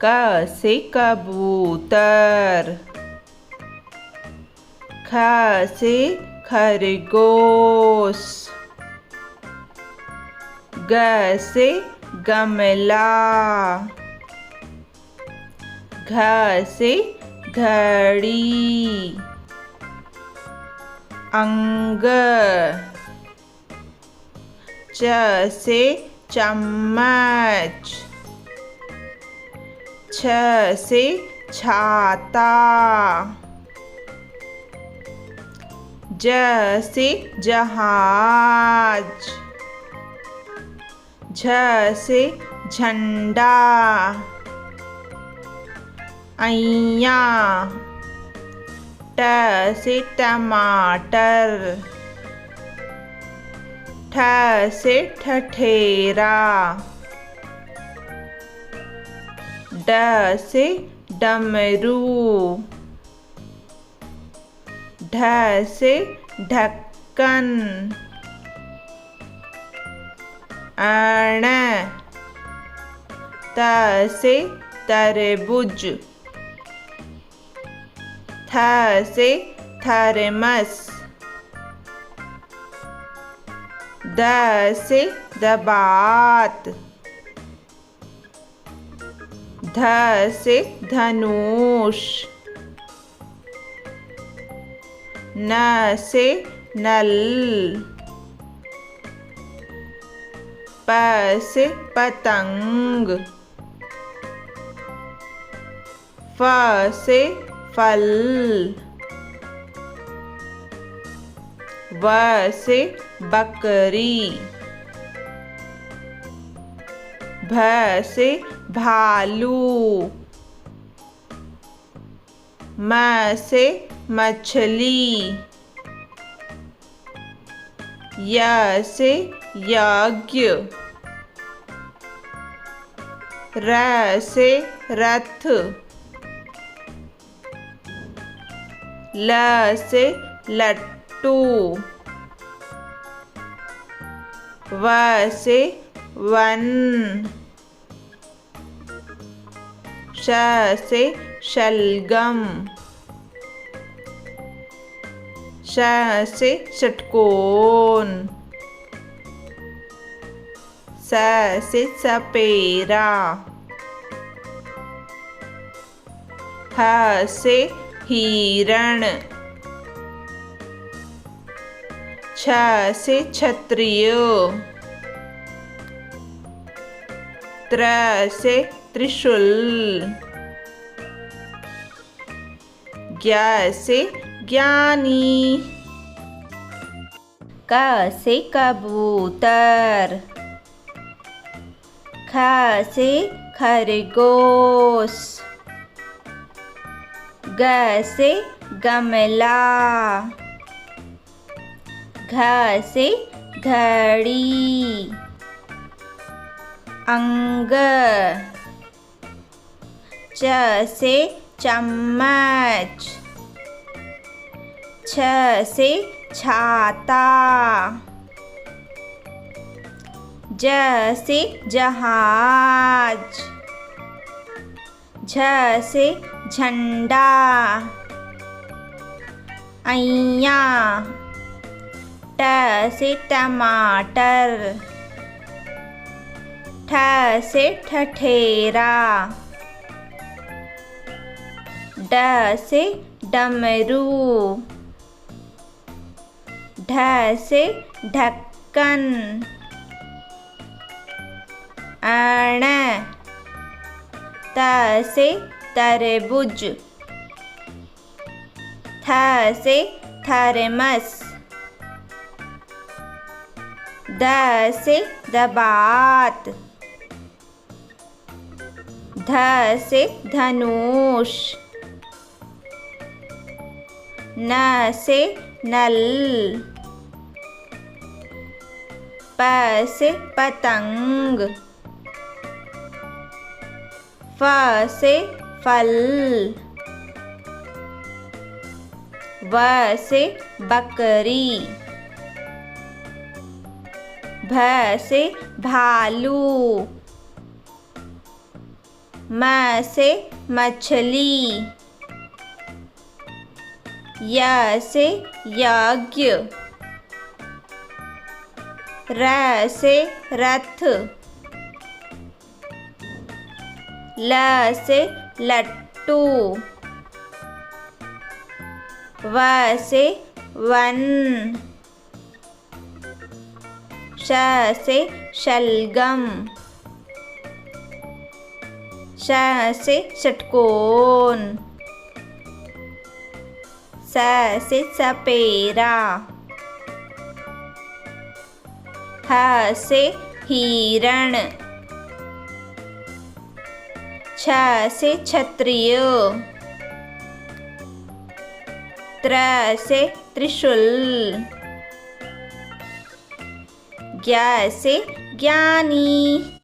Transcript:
क से कबूतर, ख से खरगोश, ग से गमला, घ से घड़ी, अंग, च से चम्मच, छ से छाता, ज से जहाज, झ से झंडा, अय्या, ट से टमाटर, ठ से ठठेरा, ड से डमरू, ढ से ढक्कन, अण, त से तरबूज, थ से थर्मस, द से दबात, ध से धनुष, न से नल, प से पतंग, फ से फल, व से बकरी, भ से भालू, म से मछली, य से यज्ञ, र से रथ, ल से लट्टू, व से वन, श से शलगम, श से षटकोण, स से सपेरा, ह से हिरण, छ से क्षत्रिय, त्र से त्रिशूल, ज्ञ से ज्ञानी, क से कबूतर, ख से खरगोश, ग से गमला, घ से घड़ी, अंग, च से चम्मच, छ से छाता, ज से जहाज, झ से झंडा, अय्या, ट से टमाटर, ठ से ठठेरा, ड से डमरू, ढ से ढक्कन, अण, त से तरबूज, थ से थर्मस, द से दबात, ध से धनुष, न से नल, प से पतंग, फ से फल, व से बकरी, भ से भालू, म से मछली, य से यज्ञ, र से रथ, ल से लट्टू, व से वन, श से शलगम, श से षटकोण, स से सपेरा, ह से हिरण, छ से क्षत्रिय, त्र से त्रिशूल, ज्ञ से ज्ञानी।